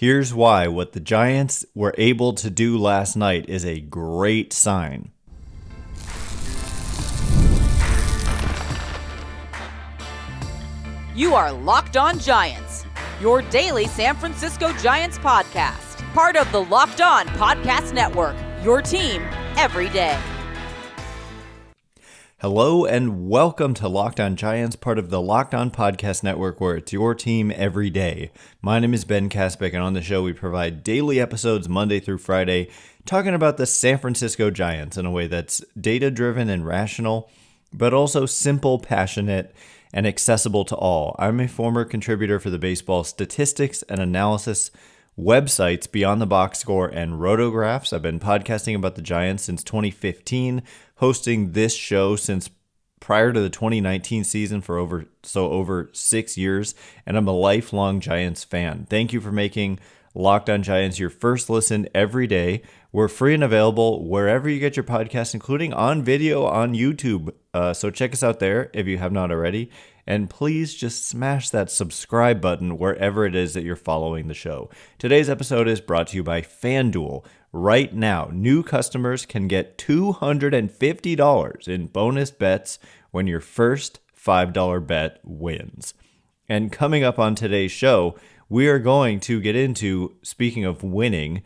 Here's why what the Giants were able to do last night is a great sign. You are Locked On Giants, your daily San Francisco Giants podcast. Part of the Locked On Podcast Network, your team every day. Hello and welcome to Locked On Giants, part of the Locked On Podcast Network, where it's your team every day. My name is Ben Kaspick, and on the show we provide daily episodes Monday through Friday, talking about the San Francisco Giants in a way that's data-driven and rational, but also simple, passionate, and accessible to all. I'm a former contributor for the baseball statistics and analysis websites Beyond the Box Score and RotoGraphs. I've been podcasting about the Giants since 2015, hosting this show since prior to the 2019 season for over 6 years, and I'm a lifelong Giants fan. Thank you for making Locked On Giants your first listen every day. We're free and available wherever you get your podcasts, including on video on YouTube. So check us out there if you have not already. And please just smash that subscribe button wherever it is that you're following the show. Today's episode is brought to you by FanDuel. Right now, new customers can get $250 in bonus bets when your first $5 bet wins. And coming up on today's show, we are going to get into, speaking of winning,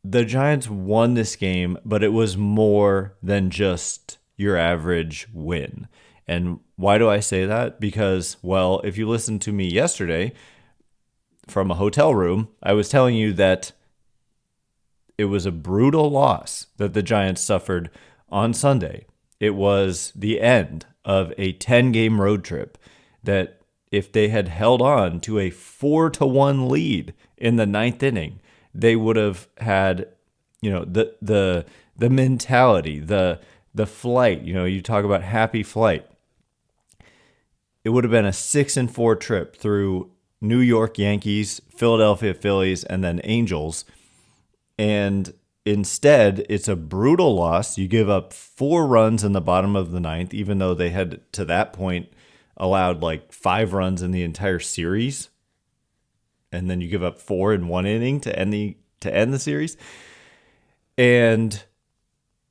the Giants won this game, but it was more than just your average win. And why do I say that? Because, well, if you listened to me yesterday from a hotel room, I was telling you that it was a brutal loss that the Giants suffered on Sunday. It was the end of a 10-game road trip that if they had held on to a 4-1 lead in the ninth inning, they would have had, the mentality, the flight. You talk about happy flight. It would have been a 6-4 trip through New York Yankees, Philadelphia Phillies, and then Angels. And instead, it's a brutal loss. You give up 4 runs in the bottom of the ninth, even though they had, to that point, allowed like 5 runs in the entire series. And then you give up 4 in 1 inning to end the series. And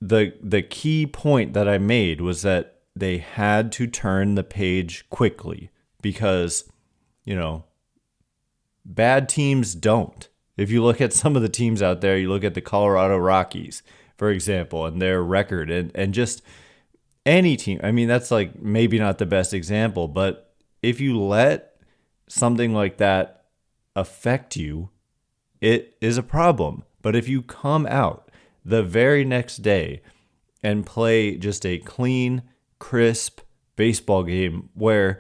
the key point that I made was that they had to turn the page quickly because, bad teams don't. If you look at some of the teams out there, you look at the Colorado Rockies, for example, and their record and just any team. I mean, that's like maybe not the best example, but if you let something like that affect you, it is a problem. But if you come out the very next day and play just a clean, crisp baseball game where,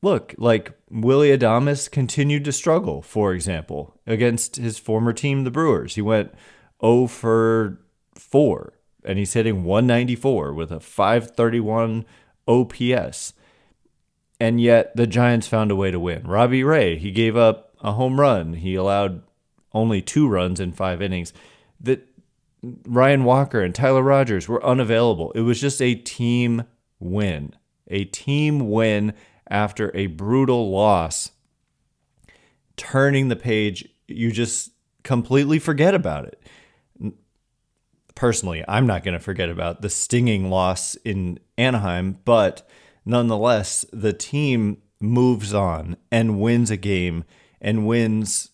look, like Willy Adames continued to struggle, for example, against his former team, the Brewers. He went 0 for 4, and he's hitting 194 with a 531 OPS. And yet the Giants found a way to win. Robbie Ray, he gave up a home run. He allowed only 2 runs in 5 innings. That Ryan Walker and Tyler Rogers were unavailable. It was just a team win. A team win after a brutal loss. Turning the page, you just completely forget about it. Personally, I'm not going to forget about the stinging loss in Anaheim, but nonetheless, the team moves on and wins a game and wins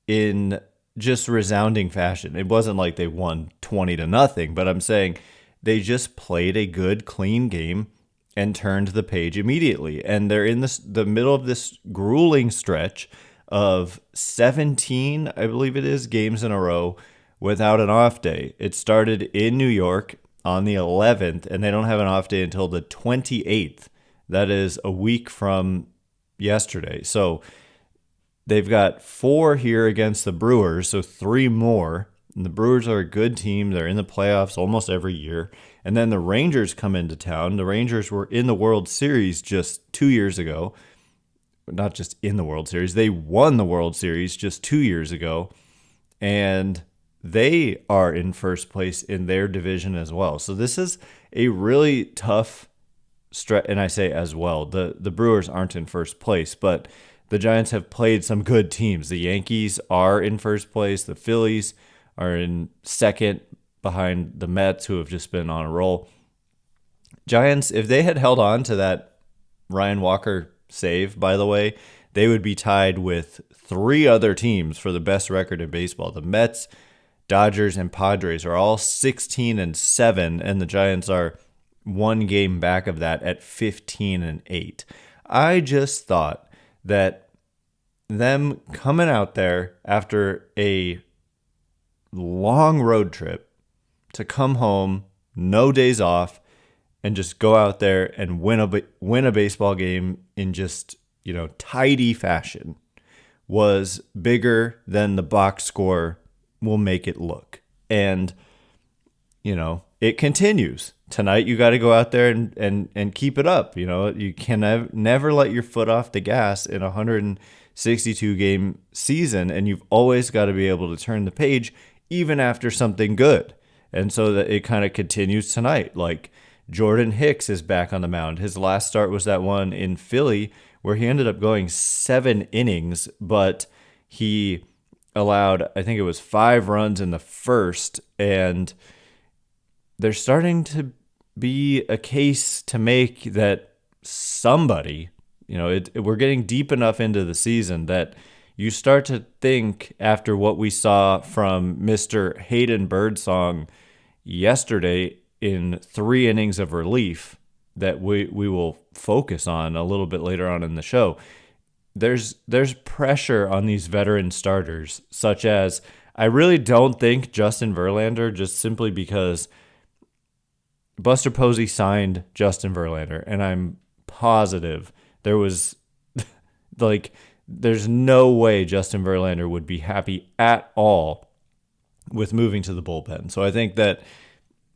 in just resounding fashion. It wasn't like they won 20-0, but I'm saying they just played a good, clean game and turned the page immediately. And they're in the middle of this grueling stretch of 17, I believe it is, games in a row without an off day. It started in New York on the 11th, and they don't have an off day until the 28th. That is a week from yesterday. So they've got 4 here against the Brewers, so 3 more. And the Brewers are a good team. They're in the playoffs almost every year. And then the Rangers come into town. The Rangers were in the World Series just 2 years ago. Not just in the World Series. They won the World Series just 2 years ago. And they are in first place in their division as well. So this is a really tough stretch. And I say as well, the Brewers aren't in first place, but the Giants have played some good teams. The Yankees are in first place. The Phillies are in second behind the Mets, who have just been on a roll. Giants, if they had held on to that Ryan Walker save, by the way, they would be tied with 3 other teams for the best record in baseball. The Mets, Dodgers, and Padres are all 16-7, and the Giants are 1 game back of that at 15-8. I just thought that them coming out there after a long road trip to come home, no days off, and just go out there and win a baseball game in just, tidy fashion was bigger than the box score will make it look. And, it continues. Tonight you got to go out there and keep it up. You can never let your foot off the gas in a 162 game season, and you've always got to be able to turn the page even after something good. And so that it kind of continues tonight. Like Jordan Hicks is back on the mound. His last start was that one in Philly where he ended up going 7 innings, but he allowed, I think it was 5 runs in the first, and there's starting to be a case to make that somebody, we're getting deep enough into the season that you start to think, after what we saw from Mr. Hayden Birdsong yesterday in 3 innings of relief, that we will focus on a little bit later on in the show. There's pressure on these veteran starters, such as, I really don't think Justin Verlander, just simply because Buster Posey signed Justin Verlander, and I'm positive there was there's no way Justin Verlander would be happy at all with moving to the bullpen. So I think that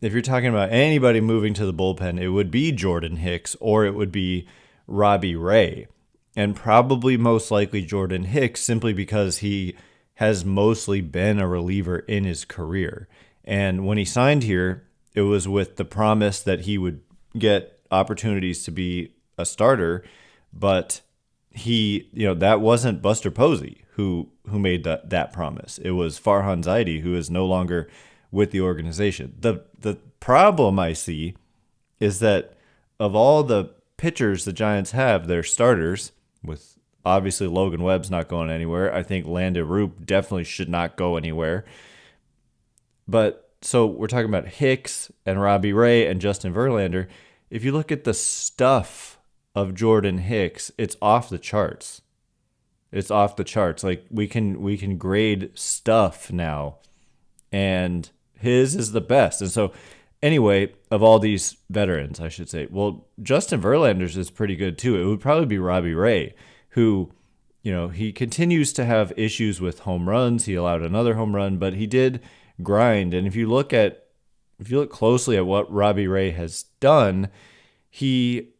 if you're talking about anybody moving to the bullpen, it would be Jordan Hicks or it would be Robbie Ray, and probably most likely Jordan Hicks, simply because he has mostly been a reliever in his career. And when he signed here, it was with the promise that he would get opportunities to be a starter, but that wasn't Buster Posey who made that promise. It was Farhan Zaidi, who is no longer with the organization. The problem I see is that of all the pitchers the Giants have, their starters, with obviously Logan Webb's not going anywhere. I think Landon Roop definitely should not go anywhere. But so we're talking about Hicks and Robbie Ray and Justin Verlander. If you look at the stuff of Jordan Hicks, it's off the charts. It's off the charts. Like we can grade stuff now, and his is the best. And so anyway, of all these veterans, I should say, well, Justin Verlander's is pretty good too. It would probably be Robbie Ray, who, he continues to have issues with home runs. He allowed another home run, but he did grind. And if you look closely at what Robbie Ray has done, he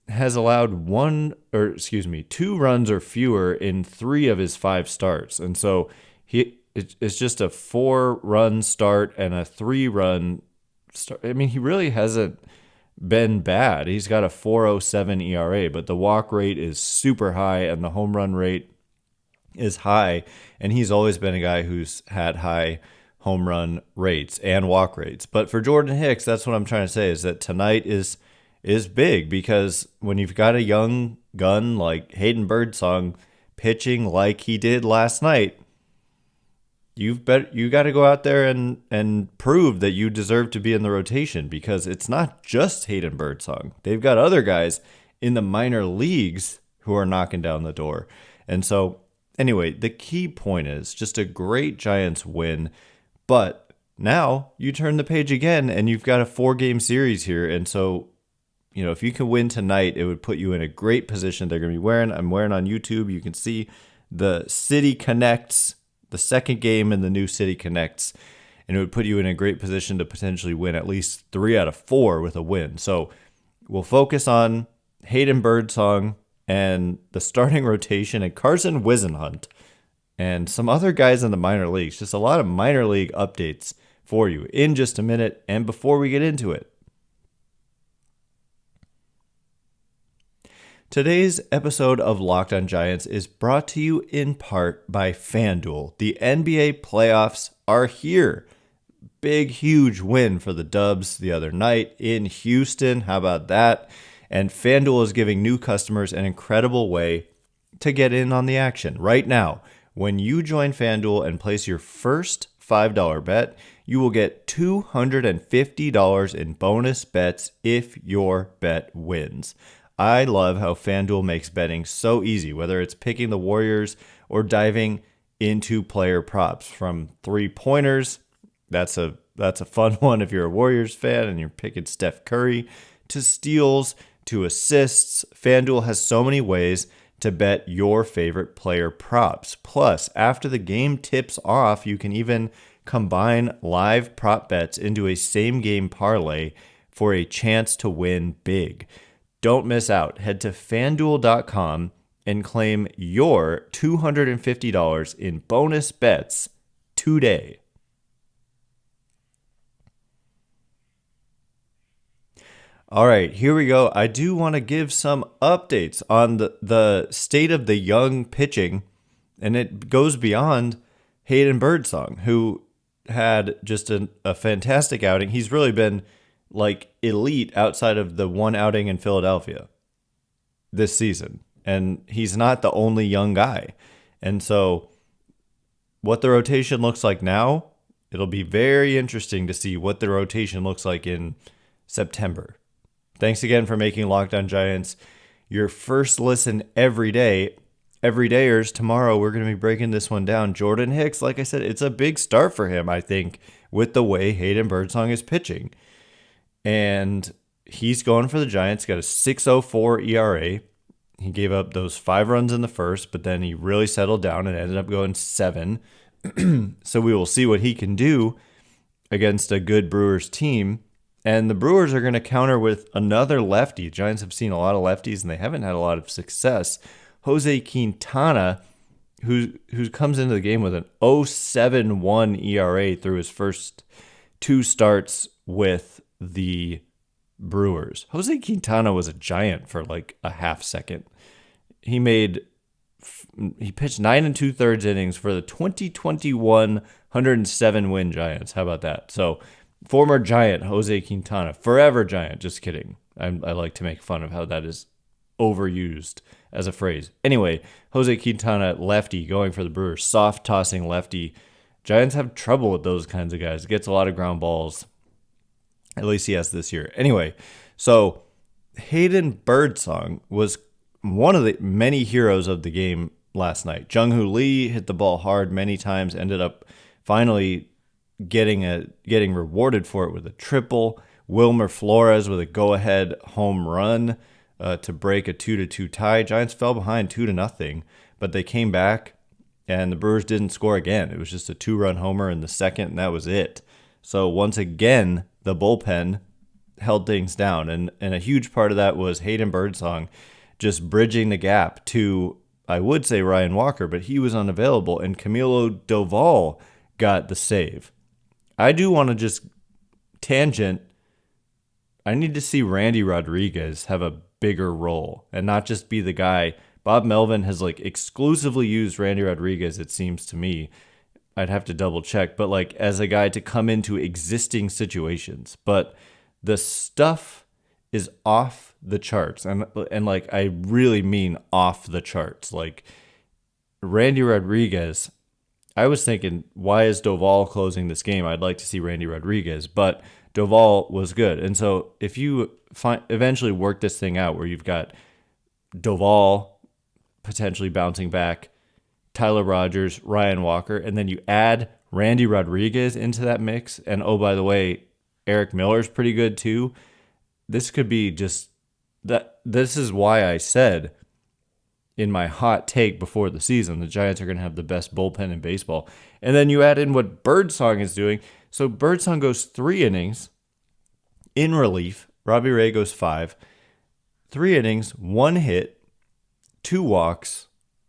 has allowed 2 runs or fewer in 3 of his 5 starts. And so it's just a 4-run start and a 3-run start. I mean, he really hasn't been bad. He's got a 4.07 ERA, but the walk rate is super high and the home run rate is high. And he's always been a guy who's had high home run rates and walk rates. But for Jordan Hicks, that's what I'm trying to say, is that tonight is big, because when you've got a young gun like Hayden Birdsong pitching like he did last night, you got to go out there and prove that you deserve to be in the rotation, because it's not just Hayden Birdsong. They've got other guys in the minor leagues who are knocking down the door. And so anyway, the key point is just a great Giants win. But now you turn the page again and you've got a 4-game series here. And so, if you can win tonight, it would put you in a great position. They're going to be I'm wearing on YouTube, you can see the City Connects, the second game in the new City Connects, and it would put you in a great position to potentially win at least 3 out of 4 with a win. So we'll focus on Hayden Birdsong and the starting rotation and Carson Whisenhunt and some other guys in the minor leagues. Just a lot of minor league updates for you in just a minute. And before we get into it, Today's episode of Locked on Giants is brought to you in part by FanDuel. The NBA playoffs are here. Big, huge win for the Dubs the other night in Houston. How about that? And FanDuel is giving new customers an incredible way to get in on the action. Right now, when you join FanDuel and place your first $5 bet, you will get $250 in bonus bets if your bet wins. I love how FanDuel makes betting so easy, whether it's picking the Warriors or diving into player props. From three-pointers, that's a fun one if you're a Warriors fan and you're picking Steph Curry, to steals, to assists. FanDuel has so many ways to bet your favorite player props. Plus, after the game tips off, you can even combine live prop bets into a same-game parlay for a chance to win big. Don't miss out. Head to FanDuel.com and claim your $250 in bonus bets today. All right, here we go. I do want to give some updates on the state of the young pitching, and it goes beyond Hayden Birdsong, who had just a fantastic outing. He's really been like elite outside of the one outing in Philadelphia this season. And he's not the only young guy. And so what the rotation looks like now, it'll be very interesting to see what the rotation looks like in September. Thanks again for making Locked on Giants your first listen every day. Everydayers, tomorrow we're going to be breaking this one down. Jordan Hicks, like I said, it's a big start for him, I think, with the way Hayden Birdsong is pitching. And he's going for the Giants, got a 6.04 ERA. He gave up those 5 runs in the first, but then he really settled down and ended up going 7. So we will see what he can do against a good Brewers team. And the Brewers are going to counter with another lefty. The Giants have seen a lot of lefties, and they haven't had a lot of success. Jose Quintana, who comes into the game with an 0.71 ERA through his first 2 starts with the Brewers. Jose Quintana was a Giant for like a half second. He pitched 9 2/3 innings for the 2021 107 win Giants. How about that? So former Giant Jose Quintana, forever Giant. Just kidding. I like to make fun of how that is overused as a phrase. Anyway, Jose Quintana, lefty, going for the Brewers, soft tossing lefty. Giants have trouble with those kinds of guys. Gets a lot of ground balls. At least he has this year. Anyway, so Hayden Birdsong was one of the many heroes of the game last night. Jung-Hoo Lee hit the ball hard many times, ended up finally getting rewarded for it with a triple. Wilmer Flores with a go-ahead home run to break a 2-2 tie. Giants fell behind 2-0, but they came back, and the Brewers didn't score again. It was just a 2-run homer in the second, and that was it. So once again, the bullpen held things down, and a huge part of that was Hayden Birdsong just bridging the gap to, I would say, Ryan Walker, but he was unavailable, and Camilo Doval got the save. I do want to just tangent. I need to see Randy Rodriguez have a bigger role and not just be the guy. Bob Melvin has like exclusively used Randy Rodriguez, it seems to me. I'd have to double check, but like as a guy to come into existing situations. But the stuff is off the charts, and like I really mean off the charts. Like Randy Rodriguez, I was thinking, why is Doval closing this game? I'd like to see Randy Rodriguez, but Doval was good. And so if you eventually work this thing out where you've got Doval potentially bouncing back, Tyler Rogers, Ryan Walker, and then you add Randy Rodriguez into that mix, and oh, by the way, Eric Miller's pretty good too. This could be just that. This is why I said in my hot take before the season, the Giants are going to have the best bullpen in baseball. And then you add in what Birdsong is doing. So Birdsong goes 3 innings in relief. Robbie Ray goes 5. 3 innings, 1 hit, 2 walks,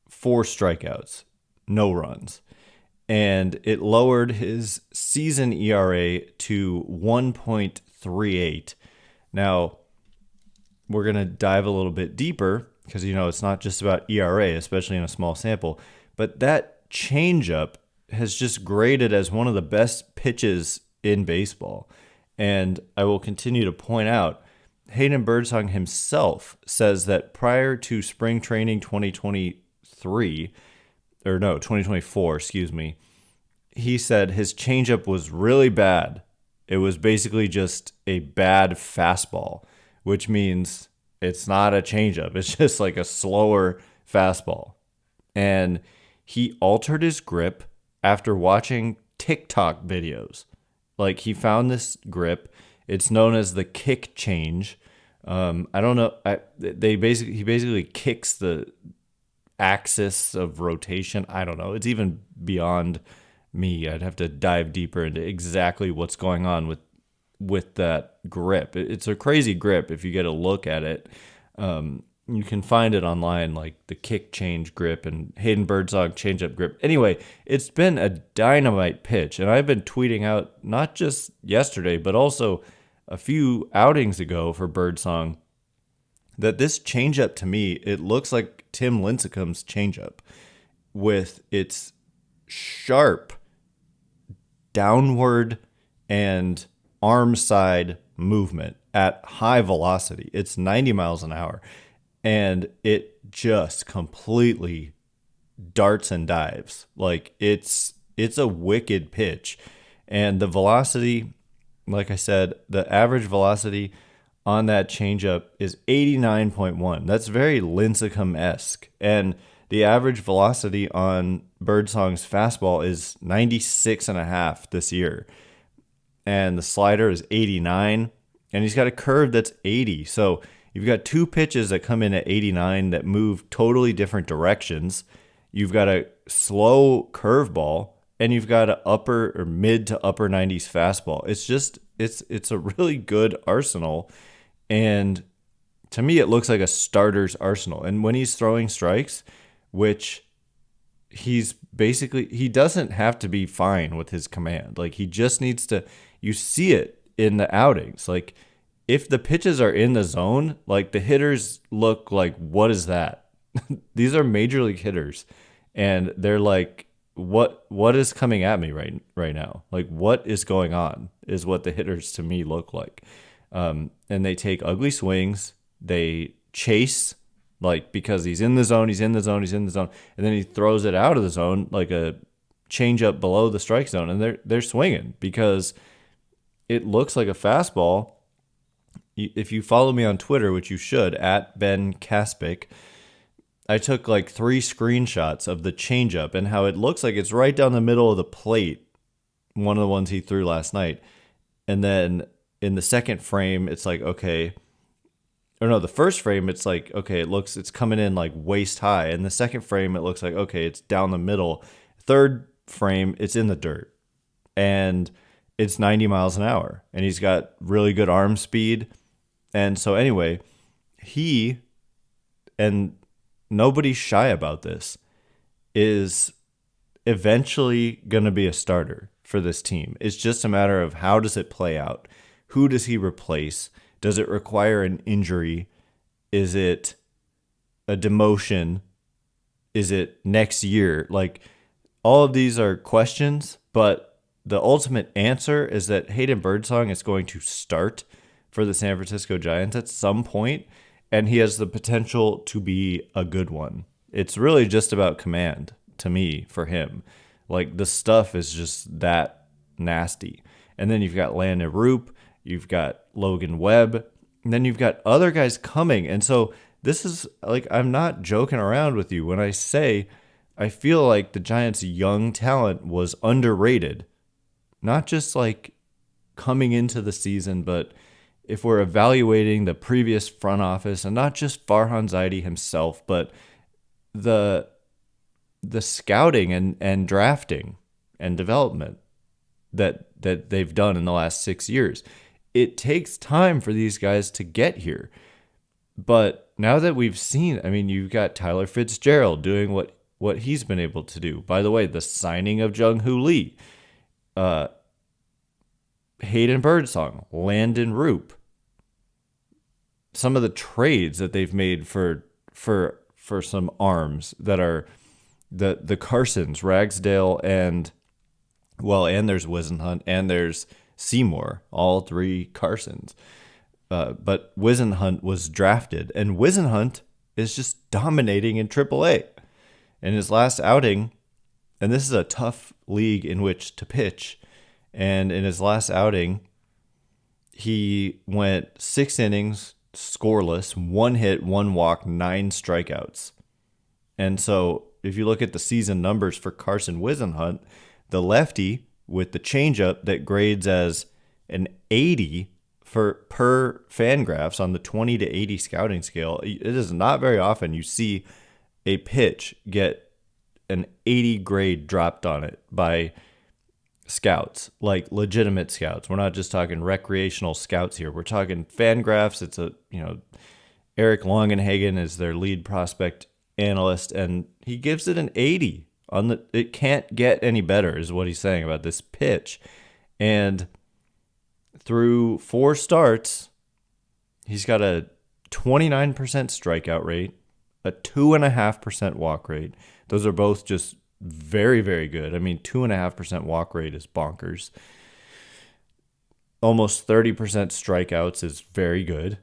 4 strikeouts, no runs. And it lowered his season ERA to 1.38. Now, we're going to dive a little bit deeper. because, it's not just about ERA, especially in a small sample, but that changeup has just graded as one of the best pitches in baseball. And I will continue to point out, Hayden Birdsong himself says that prior to spring training 2024, he said his changeup was really bad. It was basically just a bad fastball, which means it's not a changeup. It's just like a slower fastball. And he altered his grip after watching TikTok videos. Like, he found this grip. It's known as the kick change. I don't know. He basically kicks the axis of rotation. I don't know. It's even beyond me. I'd have to dive deeper into exactly what's going on with that grip. It's a crazy grip if you get a look at it. You can find it online, like the kick change grip and Hayden Birdsong changeup grip. Anyway, it's been a dynamite pitch, and I've been tweeting out not just yesterday, but also a few outings ago for Birdsong that this changeup, to me, it looks like Tim Lincecum's changeup with its sharp downward and arm side movement at high velocity. It's 90 miles an hour. And it just completely darts and dives. Like, it's a wicked pitch. And the velocity, like I said, the average velocity on that changeup is 89.1. That's very Lincecum-esque. And the average velocity on Birdsong's fastball is 96.5 this year. And the slider is 89. And he's got a curve that's 80. So you've got two pitches that come in at 89 that move totally different directions. You've got a slow curveball, and you've got an upper or mid to upper 90s fastball. It's just, it's a really good arsenal. And to me, it looks like a starter's arsenal. And when he's throwing strikes, which he doesn't have to be fine with his command. Like, he just needs to, you see it in the outings. Like, if the pitches are in the zone, like, the hitters look like, what is that? These are major league hitters, and they're like, what is coming at me right now? Like, what is going on is what the hitters to me look like. And they take ugly swings. They chase, like, because he's in the zone, and then he throws it out of the zone like a changeup below the strike zone, and they're swinging because it looks like a fastball. If you follow me on Twitter, which you should, at Ben Kaspick, I took like 3 screenshots of the changeup and how it looks like it's right down the middle of the plate, one of the ones he threw last night. And then in the second frame, it's like, okay. Or no, the first frame, it's like, okay, it's coming in like waist high. And the second frame, it looks like, okay, it's down the middle. Third frame, it's in the dirt. And it's 90 miles an hour. And he's got really good arm speed. And so anyway, he, and nobody's shy about this, is eventually going to be a starter for this team. It's just a matter of how does it play out? Who does he replace? Does it require an injury? Is it a demotion? Is it next year? Like, all of these are questions, but the ultimate answer is that Hayden Birdsong is going to start for the San Francisco Giants at some point, and he has the potential to be a good one. It's really just about command to me for him. Like, the stuff is just that nasty. And then you've got Landon Roop, you've got Logan Webb, and then you've got other guys coming. And so this is, like, I'm not joking around with you when I say I feel like the Giants' young talent was underrated. Not just like coming into the season, but if we're evaluating the previous front office, and not just Farhan Zaidi himself, but the scouting and drafting and development that they've done in the last 6 years. It takes time for these guys to get here. But now that we've seen, I mean, you've got Tyler Fitzgerald doing what he's been able to do. By the way, the signing of Jung-Hoo Lee, Hayden Birdsong, Landon Roop, some of the trades that they've made for for some arms that are the Carsons, Ragsdale, and there's Whisenhunt and there's Seymour, all three Carsons. But Whisenhunt was drafted, and Whisenhunt is just dominating in AAA. In his last outing, and this is a tough league in which to pitch, and in his last outing, he went 6 innings, scoreless, 1 hit, 1 walk, 9 strikeouts. And so if you look at the season numbers for Carson Whisenhunt, the lefty with the changeup that grades as an 80 per FanGraphs on the 20 to 80 scouting scale, it is not very often you see a pitch get an 80 grade dropped on it by scouts, like legitimate scouts. We're not just talking recreational scouts here. We're talking FanGraphs. It's Eric Longenhagen is their lead prospect analyst, and he gives it an 80 on the. It can't get any better, is what he's saying about this pitch. And through 4 starts, he's got a 29% strikeout rate, a 2.5% walk rate. Those are both just very, very good. I mean, 2.5% walk rate is bonkers. Almost 30% strikeouts is very good.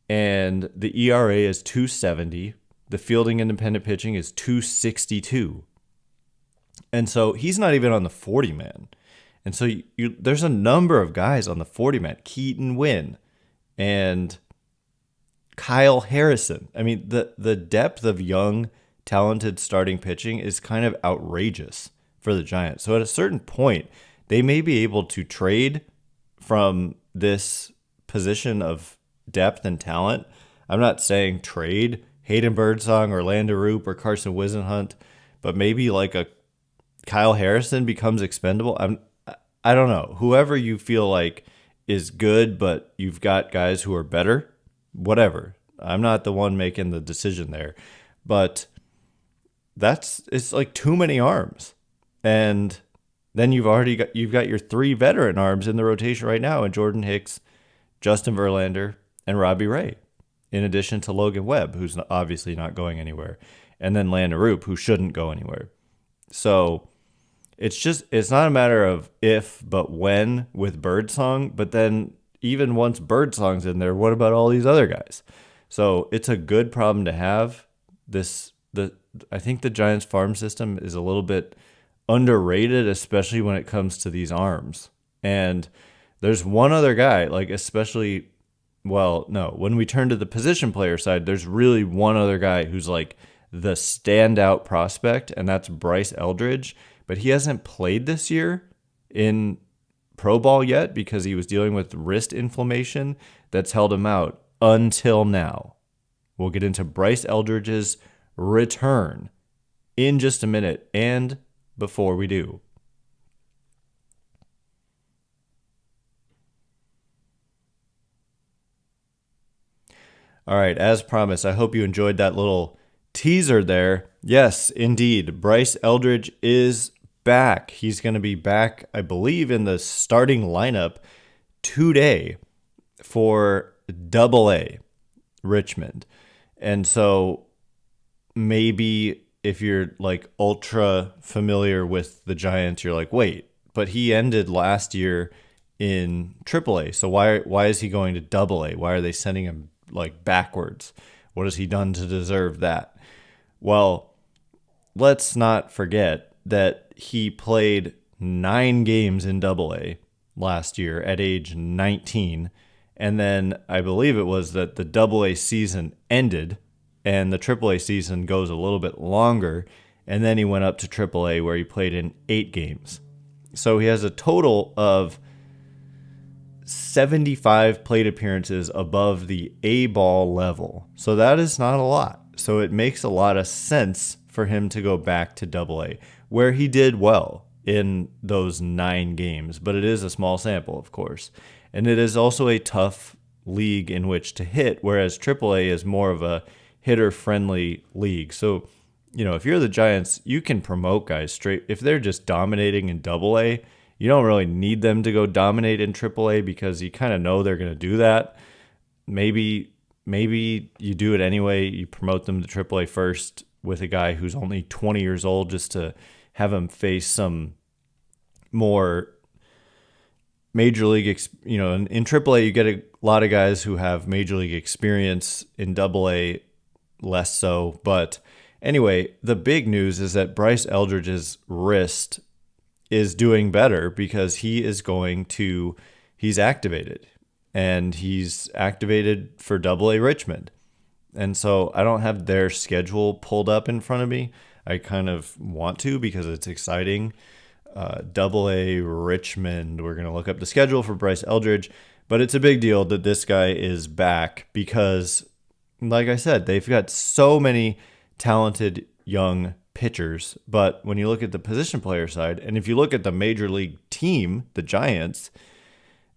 And the ERA is 2.70. The fielding independent pitching is 2.62. And so he's not even on the 40-man. And so there's a number of guys on the 40-man. Keaton Wynn and Kyle Harrison. I mean, the depth of young, talented starting pitching is kind of outrageous for the Giants. So at a certain point, they may be able to trade from this position of depth and talent. I'm not saying trade Hayden Birdsong or Landa Roop or Carson Whisenhunt, but maybe like a Kyle Harrison becomes expendable. I don't know. Whoever you feel like is good, but you've got guys who are better, whatever. I'm not the one making the decision there, but it's like too many arms. And then you've got your 3 veteran arms in the rotation right now, and Jordan Hicks, Justin Verlander, and Robbie Ray, in addition to Logan Webb, who's obviously not going anywhere, and then Landa Roop, who shouldn't go anywhere. So it's not a matter of if, but when with Birdsong. But then even once Birdsong's in there, what about all these other guys? So it's a good problem to have. I think the Giants farm system is a little bit underrated, especially when it comes to these arms. And there's one other guy, like especially, when we turn to the position player side, there's really one other guy who's like the standout prospect, and that's Bryce Eldridge. But he hasn't played this year in pro ball yet because he was dealing with wrist inflammation that's held him out until now. We'll get into Bryce Eldridge's return in just a minute, and before we do, all right, as promised, I hope you enjoyed that little teaser there. Yes, indeed, Bryce Eldridge is back. He's going to be back, I believe, in the starting lineup today for AA Richmond. And so maybe if you're like ultra familiar with the Giants, you're like, wait, but he ended last year in AAA. So why is he going to AA? Why are they sending him like backwards? What has he done to deserve that? Well, let's not forget that he played 9 games in AA last year at age 19. And then I believe it was that the AA season ended and the AAA season goes a little bit longer. And then he went up to AAA where he played in 8 games. So he has a total of 75 plate appearances above the A-ball level. So that is not a lot. So it makes a lot of sense for him to go back to AA, where he did well in those 9 games. But it is a small sample, of course. And it is also a tough league in which to hit, whereas AAA is more of a hitter-friendly league. So, if you're the Giants, you can promote guys straight. If they're just dominating in AA, you don't really need them to go dominate in AAA because you kind of know they're going to do that. Maybe maybe you do it anyway. You promote them to AAA first with a guy who's only 20 years old, just to have him face some more major league, in AAA you get a lot of guys who have major league experience. In AA, less so. But anyway, the big news is that Bryce Eldridge's wrist is doing better because he's activated, and he's activated for AA Richmond. And so I don't have their schedule pulled up in front of me. I kind of want to because it's exciting. AA Richmond, we're going to look up the schedule for Bryce Eldridge, but it's a big deal that this guy is back because, like I said, they've got so many talented young pitchers. But when you look at the position player side, and if you look at the major league team, the Giants,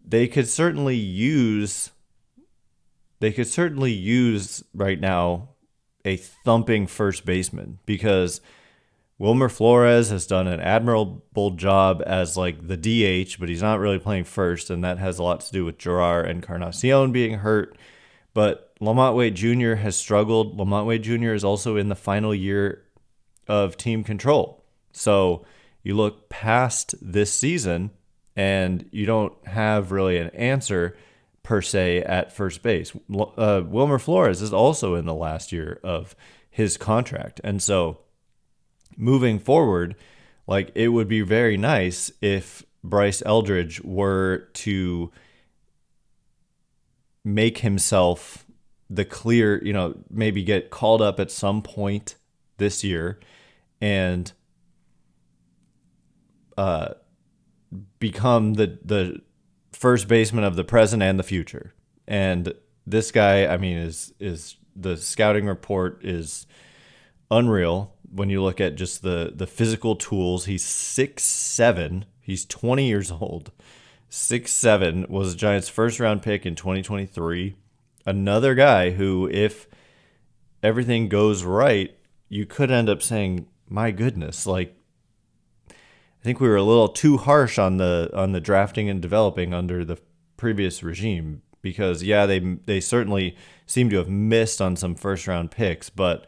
they could certainly use right now a thumping first baseman, because Wilmer Flores has done an admirable job as like the DH, but he's not really playing first, and that has a lot to do with Gerard Encarnacion being hurt. But Lamont Wade Jr. has struggled. Lamont Wade Jr. is also in the final year of team control. So you look past this season, and you don't have really an answer per se at first base. Wilmer Flores is also in the last year of his contract. And so moving forward, like, it would be very nice if Bryce Eldridge were to make himself the clear, maybe get called up at some point this year and become the first baseman of the present and the future. And this guy, is the scouting report is unreal. When you look at just the physical tools, he's 6'7", he's 20 years old. 6'7", was the Giants' first-round pick in 2023. Another guy who, if everything goes right, you could end up saying, my goodness, like, I think we were a little too harsh on the drafting and developing under the previous regime, because, yeah, they certainly seem to have missed on some first-round picks, but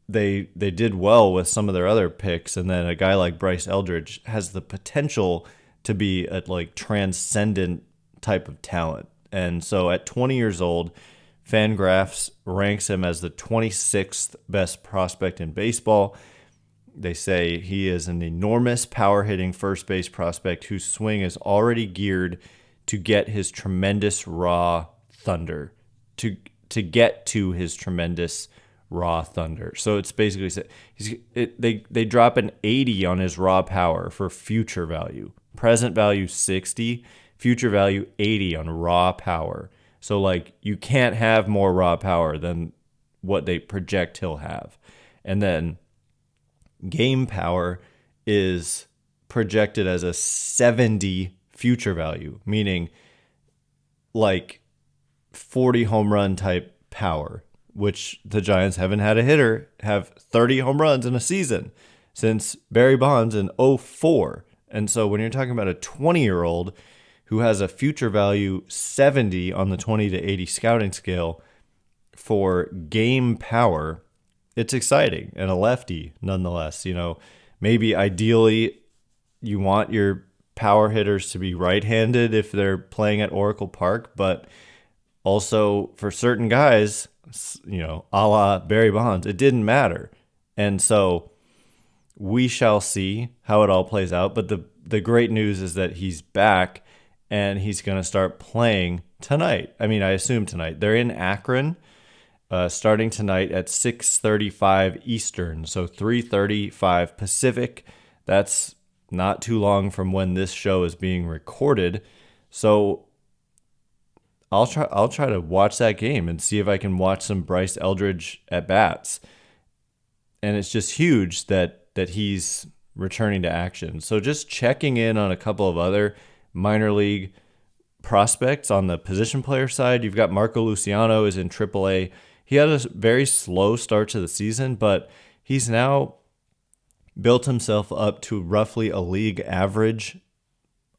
they did well with some of their other picks, and then a guy like Bryce Eldridge has the potential to be a like transcendent type of talent. And so at 20 years old, FanGraphs ranks him as the 26th best prospect in baseball. They say he is an enormous power-hitting first base prospect whose swing is already geared to get his tremendous raw thunder, to get to his tremendous raw thunder. So it's basically they drop an 80 on his raw power for future value. Present value 60, future value 80 on raw power. So like, you can't have more raw power than what they project he'll have. And then game power is projected as a 70 future value, meaning like 40 home run type power, which the Giants haven't had a hitter have 30 home runs in a season since Barry Bonds in 2004. And so when you're talking about a 20-year-old who has a future value 70 on the 20 to 80 scouting scale for game power, it's exciting. And a lefty, nonetheless. Maybe ideally you want your power hitters to be right-handed if they're playing at Oracle Park, but also for certain guys, a la Barry Bonds, it didn't matter. And so we shall see how it all plays out. But the great news is that he's back, and he's going to start playing tonight. I assume tonight. They're in Akron, starting tonight at 6:35 Eastern, so 3:35 Pacific. That's not too long from when this show is being recorded. So I'll try to watch that game and see if I can watch some Bryce Eldridge at bats. And it's just huge that he's returning to action. So just checking in on a couple of other minor league prospects on the position player side. You've got Marco Luciano is in AAA. He had a very slow start to the season, but he's now built himself up to roughly a league average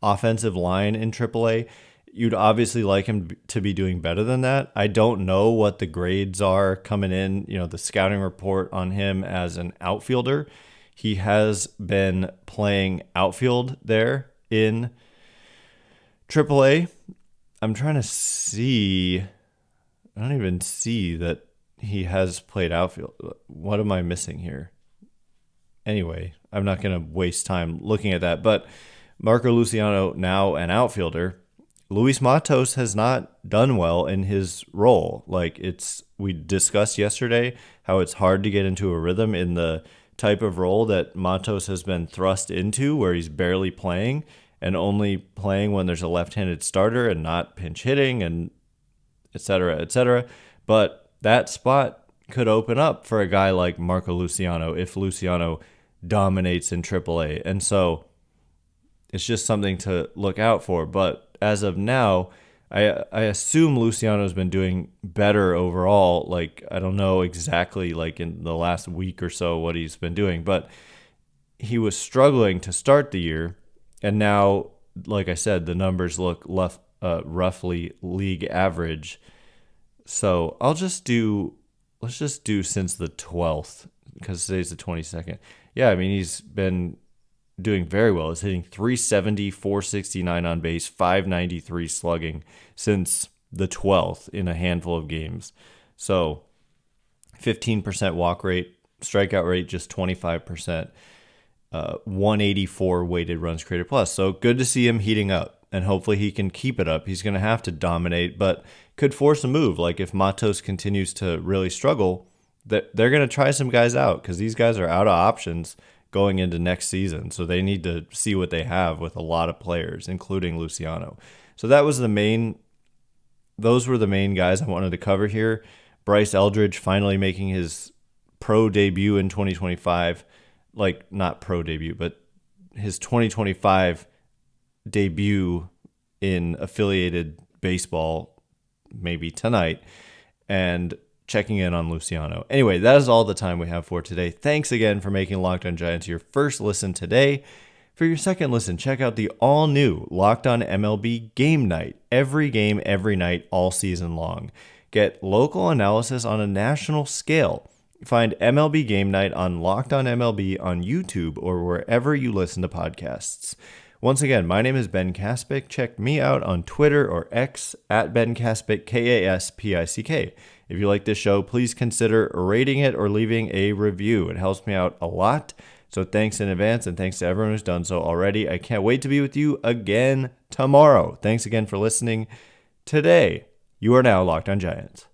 offensive line in AAA. You'd obviously like him to be doing better than that. I don't know what the grades are coming in, the scouting report on him as an outfielder. He has been playing outfield there in AAA. I'm trying to see. I don't even see that he has played outfield. What am I missing here? Anyway, I'm not going to waste time looking at that. But Marco Luciano, now an outfielder. Luis Matos has not done well in his role. We discussed yesterday how it's hard to get into a rhythm in the type of role that Matos has been thrust into, where he's barely playing and only playing when there's a left-handed starter and not pinch hitting and et cetera, et cetera. But that spot could open up for a guy like Marco Luciano if Luciano dominates in AAA. And so it's just something to look out for. But as of now, I assume Luciano's been doing better overall. I don't know exactly in the last week or so what he's been doing, but he was struggling to start the year. And now, like I said, the numbers look roughly league average. So let's just do since the 12th, because today's the 22nd. Yeah, I mean, he's been doing very well. He's hitting 370, 469 on base, 593 slugging since the 12th in a handful of games. So 15% walk rate, strikeout rate just 25%, 184 weighted runs created plus. So good to see him heating up, and hopefully he can keep it up. He's going to have to dominate, but could force a move. If Matos continues to really struggle, they're going to try some guys out, because these guys are out of options going into next season. So they need to see what they have with a lot of players, including Luciano. So those were the main guys I wanted to cover here. Bryce Eldridge finally making his pro debut in 2025. Not pro debut, but his 2025 debut in affiliated baseball, maybe tonight, and checking in on Luciano. Anyway, that is all the time we have for today. Thanks again for making Locked On Giants your first listen today. For your second listen, check out the all-new Locked On MLB Game Night. Every game, every night, all season long. Get local analysis on a national scale. Find MLB Game Night on Locked On MLB on YouTube or wherever you listen to podcasts. Once again, my name is Ben Kaspick. Check me out on Twitter or X at Ben Kaspick, Kaspick. If you like this show, please consider rating it or leaving a review. It helps me out a lot. So thanks in advance, and thanks to everyone who's done so already. I can't wait to be with you again tomorrow. Thanks again for listening today. You are now Locked On Giants.